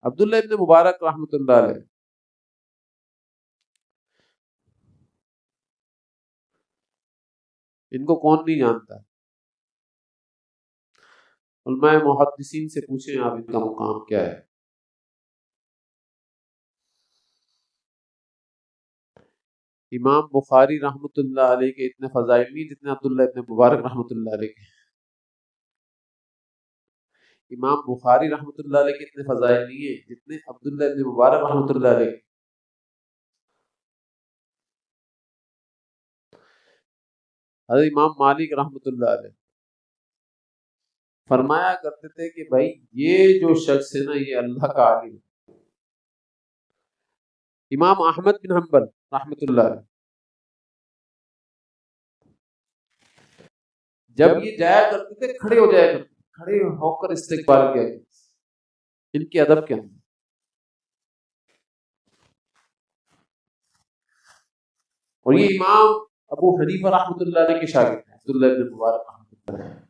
अब्दुल्लाह इब्न मुबारक रहमतुल्लाह अलैह, इनको कौन नहीं जानता। उलमाए मुहद्दिसीन से पूछें आप इनका मुकाम क्या है। इमाम बुखारी रहमतुल्लाह अलैह के इतने फजाइल नहीं जितने अब्दुल्लाह इब्न मुबारक रहमतुल्लाह अलैह के। इमाम बुखारी रहमतुल्लाह अलैह के इतने फजाइल नहीं है जितने अब्दुल्लाह इब्न मुबारक रहमतुल्लाह अलैह के। हज़रत इमाम मालिक रहमतुल्लाह अलैह फरमाया करते थे कि भाई ये जो शख्स है ना ये अल्लाह का आलिम। इमाम अहमद बिन हम्बल रहमतुल्लाह अलैह जब ये जाया करते थे खड़े हो जाया करते, खड़े होकर इस्तिकबाल किया करते। इनके अदब के अंदर। और ये इमाम अबू हनीफा रहमतुल्लाह अलैह के शागिर्द हैं, अब्दुल्लाह इब्न मुबारक रहमतुल्लाह अलैह।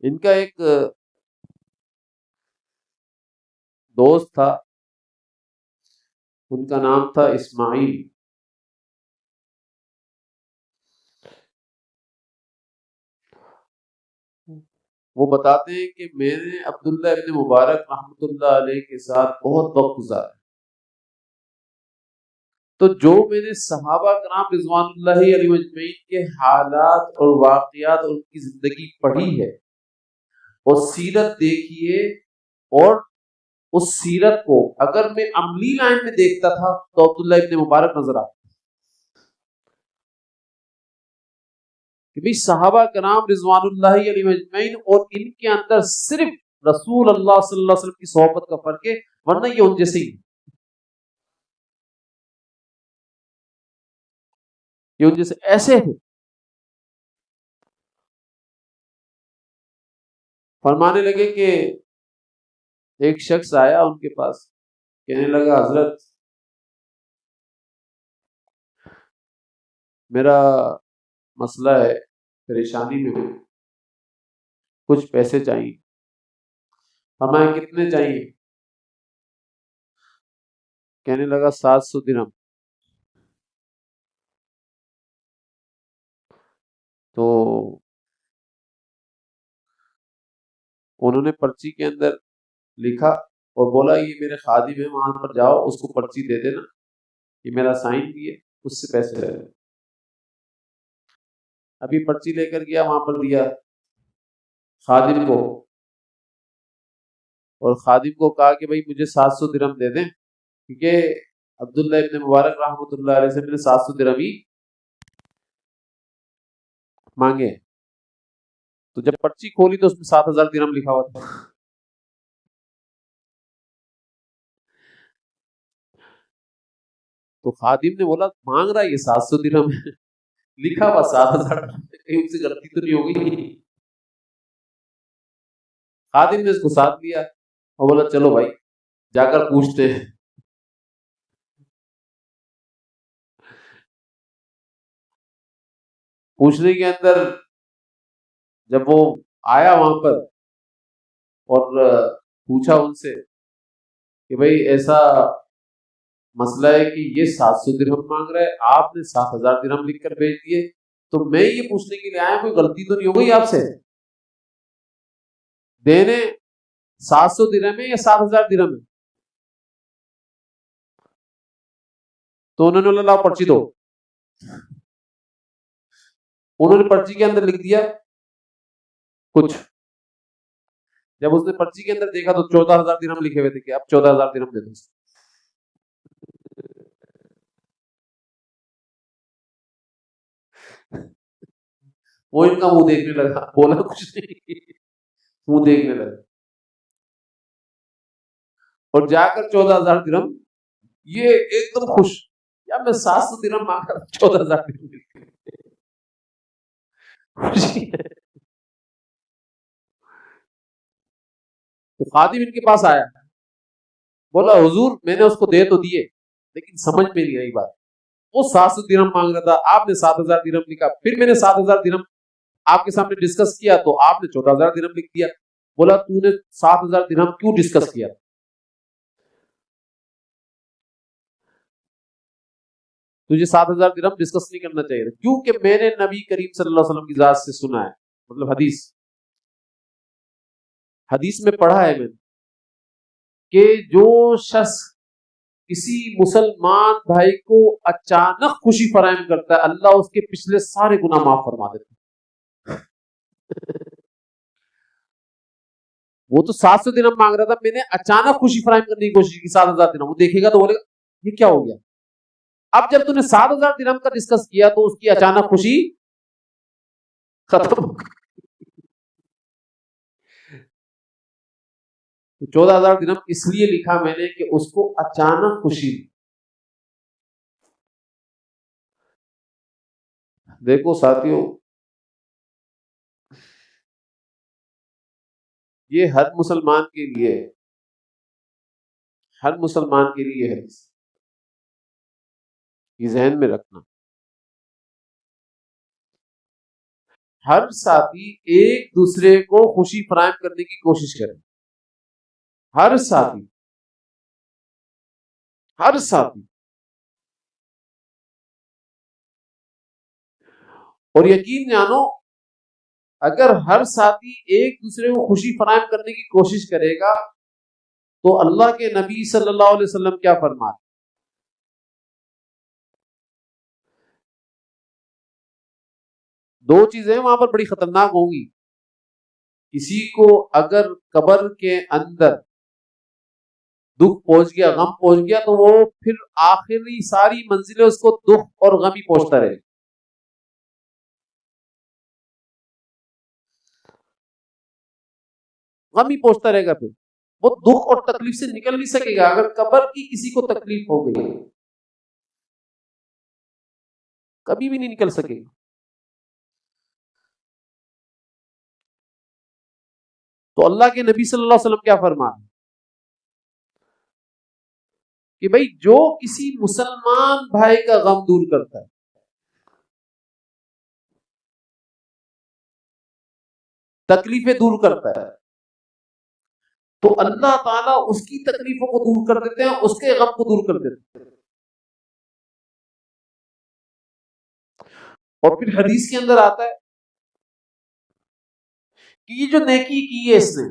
इनका एक दोस्त था, उनका नाम था इस्माइल। वो बताते हैं कि मैंने अब्दुल्लाह इब्न मुबारक रहमतुल्लाह अलैह के साथ बहुत वक्त गुजारा। तो जो मैंने सहाबा कराम रिज़वानुल्लाहि अलैहिम अजमईन के हालात और वाक़ियात और उनकी जिंदगी पढ़ी है और सीरत देखी है, और उस सीरत को अगर मैं अमली लाइन में देखता था तो अब्दुल्लाह इब्न मुबारक नजर आता कि भाई सहाबा कराम रिज़वानुल्लाहि अलैहिम अजमईन और इनके अंदर सिर्फ रसूल अल्लाह सल्लल्लाहु अलैहि वसल्लम की सोहबत का फर्क है, वरना ये उन जैसे ही, ये उन जैसे ऐसे थे। फरमाने लगे कि एक शख्स आया उनके पास, कहने लगा हजरत मेरा मसला है, परेशानी में हूं, कुछ पैसे चाहिए। फरमाया कितने चाहिए? कहने लगा 700 दिरहम। तो उन्होंने पर्ची के अंदर लिखा और बोला ये मेरे खादिम है, वहां पर जाओ उसको पर्ची दे देना, ये मेरा साइन भी है, उससे पैसे ले लेना। अभी पर्ची लेकर गया, वहां पर दिया खादिम को, और खादिम को कहा कि भाई मुझे 700 दिरहम दे दें, क्योंकि अब्दुल्लाह इब्न मुबारक रहमतुल्लाह अलैह से मैंने 700 दिरहम ही मांगे। तो जब पर्ची खोली तो उसमें 7000 दिरहम लिखा हुआ था। तो खादिम ने बोला मांग रहा है ये 700 दिरहम है, लिखा हुआ 7000, कहीं उनसे गलती तो नहीं हो गई। खादिम ने इसको साथ लिया और बोला चलो भाई जाकर पूछते हैं। पूछने के अंदर जब वो आया वहां पर और पूछा उनसे कि भाई ऐसा मसला है कि ये 700 दिरहम मांग रहा है, आपने 7000 दिरहम लिखकर भेज दिए, तो मैं ये पूछने के लिए आया कोई गलती तो नहीं हो गई आपसे? देने 700 दिरहम है या 7000 दिरहम है? तो उन्होंने बोला लाओ पर्ची दो। उन्होंने पर्ची के अंदर लिख दिया कुछ। जब उसने पर्ची के अंदर देखा तो 14000 दिरहम लिखे हुए थे कि अब 14000 दिरहम दे दो। वो इनका मुंह देखने लगा, बोला कुछ नहीं, मुंह देखने लगा। और जाकर 14000 दिरहम, ये एकदम खुश, यार मैं 700 दिरहम मांगा, 14000 दिरहम खुशी है। तो खादिम इनके पास आया, बोला हुजूर मैंने उसको दे तो दिए लेकिन समझ में नहीं आई बात। वो 700 दिरहम मांग रहा था, आपने 7000 दिरहम लिखा, फिर मैंने 7000 दिरहम आपके सामने डिस्कस किया तो आपने 14,000 दिरहम लिख दिया। बोला तूने 7,000 दिरहम क्यों डिस्कस किया? तुझे 7,000 दिरहम डिस्कस नहीं करना चाहिए था। क्योंकि मैंने नबी करीम सल्लल्लाहु अलैहि वसल्लम की जात से सुना है, मतलब हदीस हदीस में पढ़ा है मैंने कि जो शख्स किसी मुसलमान भाई को अचानक खुशी फराहम करता है, अल्लाह उसके पिछले सारे गुनाह माफ फरमा देता है। वो तो 700 दिरहम मांग रहा था, मैंने अचानक खुशी फराहम करने की कोशिश की 7,000 दिरहम। वो देखेगा तो बोलेगा ये क्या हो गया। अब जब तूने 7,000 दिरहम का डिस्कस किया तो उसकी अचानक खुशी खत्म। 14,000 दिरहम इसलिए लिखा मैंने कि उसको अचानक खुशी। देखो साथियों, ये हर मुसलमान के लिए, हर मुसलमान के लिए है, ये जहन में रखना। हर साथी एक दूसरे को खुशी फराहम करने की कोशिश करे। हर साथी, हर साथी। और यकीन जानो, अगर हर साथी एक दूसरे को खुशी फराहम करने की कोशिश करेगा तो अल्लाह के नबी सल्लल्लाहु अलैहि वसल्लम क्या फरमाते, दो चीजें वहां पर बड़ी खतरनाक होंगी। किसी को अगर कब्र के अंदर दुख पहुंच गया, गम पहुंच गया, तो वो फिर आखिरी सारी मंजिलें उसको दुख और गम ही पहुंचता रहे। गम ही पहुंचता रहेगा। फिर वो दुख और तकलीफ से निकल नहीं सकेगा। अगर कब्र की किसी को तकलीफ हो गई, कभी भी नहीं निकल सकेगा। तो अल्लाह के नबी सल्लल्लाहु अलैहि वसल्लम क्या फरमाते कि भाई जो किसी मुसलमान भाई का गम दूर करता है, तकलीफें दूर करता है, तो अल्लाह ताला उसकी तकलीफों को दूर कर देते हैं, उसके गम को दूर कर देते हैं। और फिर हदीस के अंदर आता है कि ये जो नेकी की है इसने,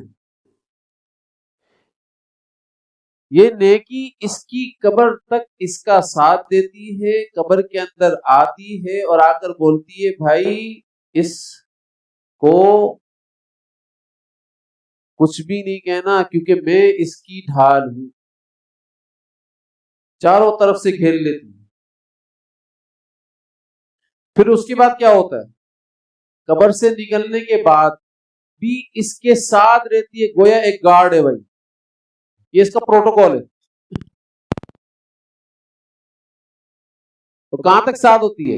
ये नेकी इसकी कब्र तक इसका साथ देती है, कब्र के अंदर आती है और आकर बोलती है भाई इसको कुछ भी नहीं कहना, क्योंकि मैं इसकी ढाल हूं। चारों तरफ से घेर लेती हूं। फिर उसके बाद क्या होता है, कब्र से निकलने के बाद भी इसके साथ रहती है, गोया एक गार्ड है भाई। ये इसका प्रोटोकॉल है। तो कहां तक साथ होती है,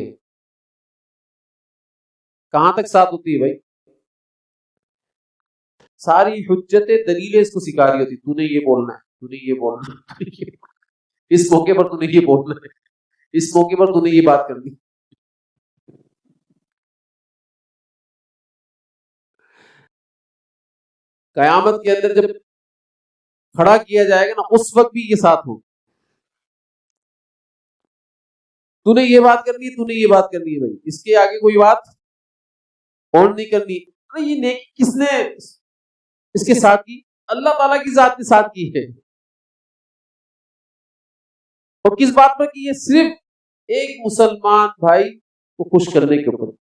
कहां तक साथ होती है भाई? सारी हुज्जतें दलीलें इसको सिखा रही होती, तूने ये बोलना है, तूने ये बोलना है, इस मौके पर तूने ये बोलना है, इस मौके पर तूने ये बात करनी। कयामत के अंदर जब खड़ा किया जाएगा ना, उस वक्त भी ये साथ हो। तूने ये बात करनी है, तूने ये बात करनी है भाई, इसके आगे कोई बात और नहीं करनी। अरे ये नेकी किसने इसके साथ की? अल्लाह ताला की जात ने साथ की है। और किस बात पर की है? सिर्फ एक मुसलमान भाई को खुश करने के ऊपर,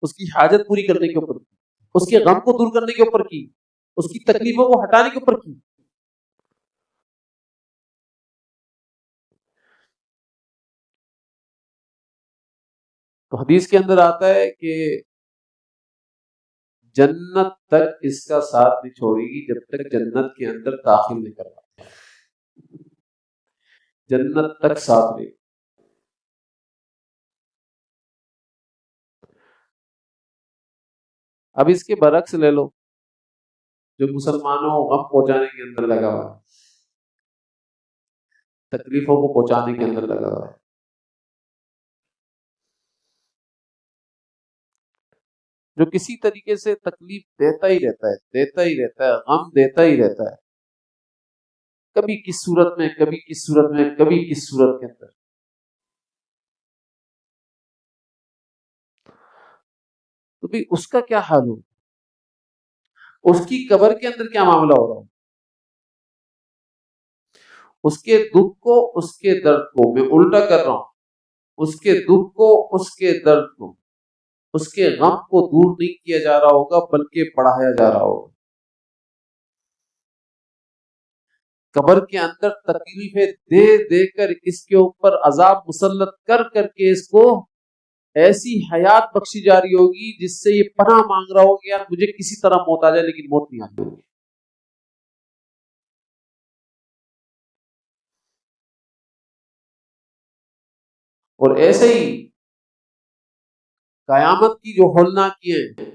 उसकी हाजत पूरी करने के ऊपर, उसके गम को दूर करने के ऊपर की, उसकी तकलीफों को हटाने के ऊपर की। तो हदीस के अंदर आता है कि जन्नत तक इसका साथ नहीं छोड़ेगी जब तक जन्नत के अंदर दाखिल नहीं करवा, जन्नत तक साथ रहेगी। अब इसके बरक्स ले लो, जो मुसलमानों को गम पहुंचाने के अंदर लगा हुआ है, तकलीफों को पहुंचाने के अंदर लगा हुआ है। जो किसी तरीके से तकलीफ देता ही रहता है, देता ही रहता है, गम देता ही रहता है, कभी किस सूरत में, कभी किस सूरत में, कभी किस सूरत के अंदर। तो भाई उसका क्या हाल हो, उसकी कब्र के अंदर क्या मामला हो रहा हो, उसके दुख को, उसके दर्द को, मैं उल्टा कर रहा हूं, उसके दुख को, उसके दर्द को, उसके गम को दूर नहीं किया जा रहा होगा, बल्कि बढ़ाया जा रहा होगा। कब्र के अंदर तकलीफें दे देकर, इसके ऊपर अजाब मुसल्लत कर करके इसको ऐसी हयात बख्शी जा रही होगी जिससे ये पनाह मांग रहा होगा, यार मुझे किसी तरह मौत आ जाए लेकिन मौत नहीं आती होगी। और ऐसे ही कयामत की जो होलनाकियां हैं,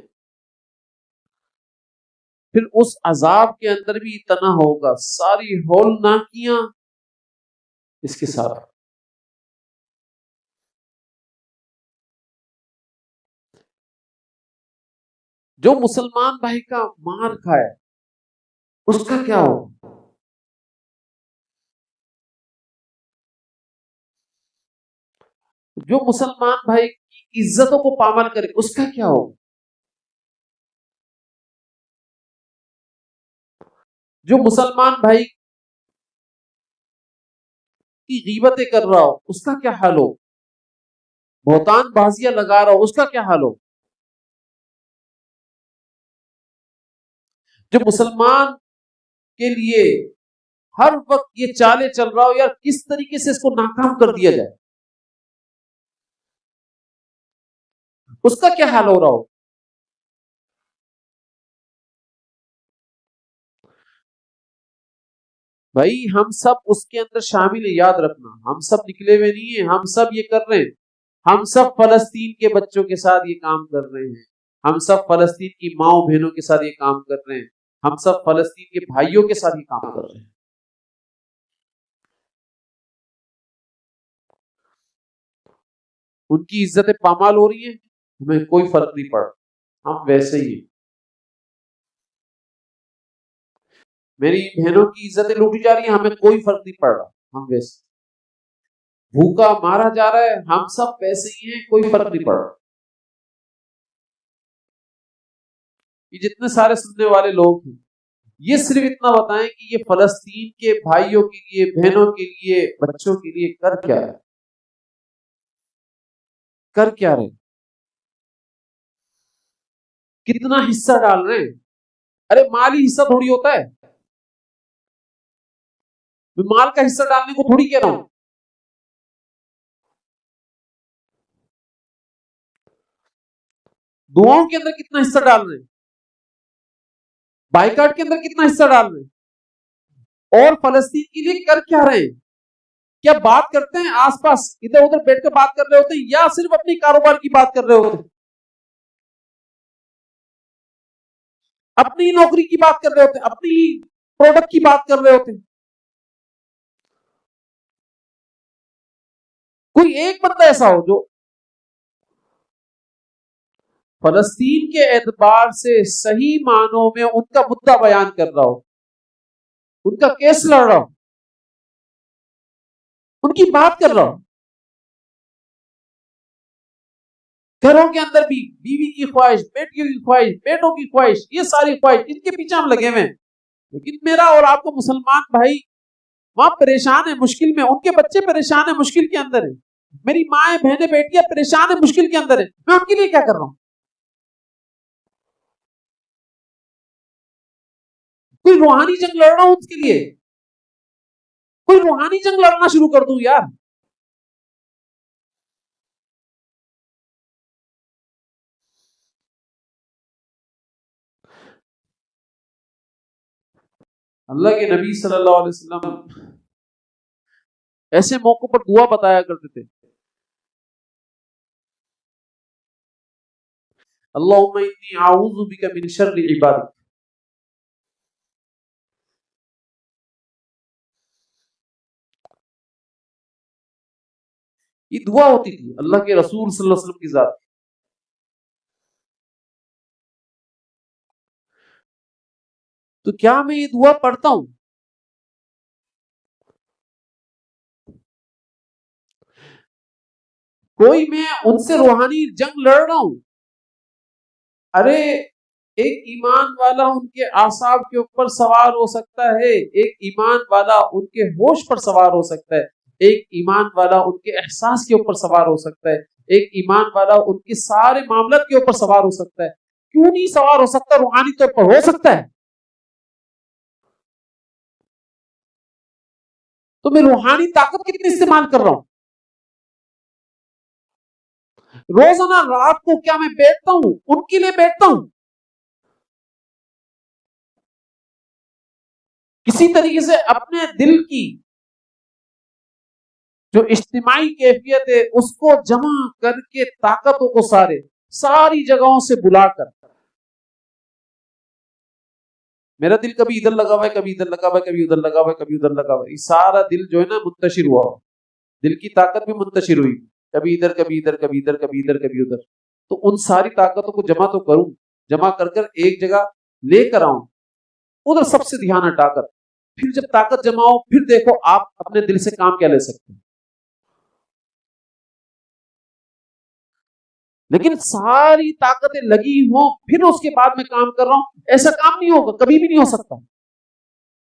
फिर उस अजाब के अंदर भी इतना होगा, सारी होलनाकियां इसके साथ। जो मुसलमान भाई का मार खाए उसका क्या हो, जो मुसलमान भाई की इज्जतों को पामाल करे उसका क्या हो, जो मुसलमान भाई की गीबतें कर रहा हो उसका क्या हाल हो, बहुतान बाजियां लगा रहा हो उसका क्या हाल हो, जो मुसलमान के लिए हर वक्त ये चाले चल रहा हो, यार किस तरीके से इसको नाकाम कर दिया जाए, उसका क्या हाल हो रहा हो। भाई हम सब उसके अंदर शामिल है, याद रखना, हम सब निकले हुए नहीं है, हम सब ये कर रहे हैं, हम सब फलस्तीन के बच्चों के साथ ये काम कर रहे हैं, हम सब फलस्तीन की माओ बहनों के साथ ये काम कर रहे हैं, हम सब फलस्तीन के भाइयों के साथ ये काम कर रहे हैं। उनकी इज्जतें पामाल हो रही है, हमें कोई फर्क नहीं पड़ रहा, हम वैसे ही हैं। मेरी बहनों की इज्जतें लूटी जा रही है, हमें कोई फर्क नहीं पड़ रहा, हम वैसे। भूखा मारा जा रहा है, हम सब वैसे ही हैं, कोई फर्क नहीं पड़ रहा। ये जितने सारे सुनने वाले लोग हैं, ये सिर्फ इतना बताएं कि ये फलस्तीन के भाइयों के लिए, बहनों के लिए, बच्चों के लिए कर क्या है, कर क्या रहे, कितना हिस्सा डाल रहे हैं। अरे माली हिस्सा थोड़ी होता है, मैं माल का हिस्सा डालने को थोड़ी कह रहा हूं। दुआओं के अंदर कितना हिस्सा डाल रहे हैं, बाइकाट के अंदर कितना हिस्सा डाल रहे हैं, और फलस्तीन के लिए कर क्या रहे हैं। क्या बात करते हैं आसपास इधर उधर बैठ कर बात कर रहे होते हैं, या सिर्फ अपनी कारोबार की बात कर रहे होते हैं, अपनी नौकरी की बात कर रहे होते हैं, अपनी प्रोडक्ट की बात कर रहे होते हैं। कोई एक बंदा ऐसा हो जो फलस्तीन के एतबार से सही मानों में उनका मुद्दा बयान कर रहा हो, उनका केस लड़ रहा हो, उनकी बात कर रहा हो। घरों के अंदर भी बीवी की ख्वाहिश, बेटियों की ख्वाहिश, बेटों की ख्वाहिश, ये सारी ख्वाहिश इनके पीछे हम लगे हुए हैं। लेकिन मेरा और आपको मुसलमान भाई वहां परेशान है, मुश्किल में, उनके बच्चे परेशान है, मुश्किल के अंदर है, मेरी माए बहनें बेटियां परेशान है, मुश्किल के अंदर है, मैं उनके लिए क्या कर रहा हूं। कोई रूहानी जंग लड़ रहा हूं उसके लिए, कोई रूहानी जंग लड़ना शुरू कर दूं यार। अल्लाह के नबी सल्लल्लाहु अलैहि वसल्लम ऐसे मौकों पर दुआ बताया करते थे, अल्लाहुम्मा इन्नी आऊज़ु बिका मिन शर्रि इबादिक। ये दुआ होती थी अल्लाह के रसूल सल्लल्लाहु अलैहि वसल्लम की जात। तो क्या मैं ये दुआ पढ़ता हूं? कोई मैं उनसे रूहानी जंग लड़ रहा हूं? अरे एक ईमान वाला उनके आसाब के ऊपर सवार हो सकता है, एक ईमान वाला उनके होश पर सवार हो सकता है, एक ईमान वाला उनके एहसास के ऊपर सवार हो सकता है, एक ईमान वाला उनके सारे मामलत के ऊपर सवार हो सकता है। क्यों नहीं सवार हो सकता? रूहानी तौर पर हो सकता है। तो मैं रूहानी ताकत कितनी इस्तेमाल कर रहा हूं? रोजाना रात को क्या मैं बैठता हूं, उनके लिए बैठता हूं? किसी तरीके से अपने दिल की जो इज्तिमाई कैफियत है उसको जमा करके ताकतों को सारी जगहों से बुलाकर, मेरा दिल कभी इधर लगा हुआ है, कभी इधर लगा हुआ है, कभी उधर लगा हुआ है, कभी उधर लगा हुआ है, ये सारा दिल जो है ना मुंतशिर हुआ हो, दिल की ताकत भी मुंतशिर हुई, कभी इधर कभी इधर कभी इधर कभी इधर कभी उधर। तो उन सारी ताकतों को जमा तो करूं, जमा कर कर एक जगह लेकर आऊं, उधर सबसे ध्यान हटाकर, फिर जब ताकत जमाओ फिर देखो आप अपने दिल से काम क्या ले सकते हैं। लेकिन सारी ताकतें लगी हो फिर उसके बाद में काम कर रहा हूं, ऐसा काम नहीं होगा, कभी भी नहीं हो सकता।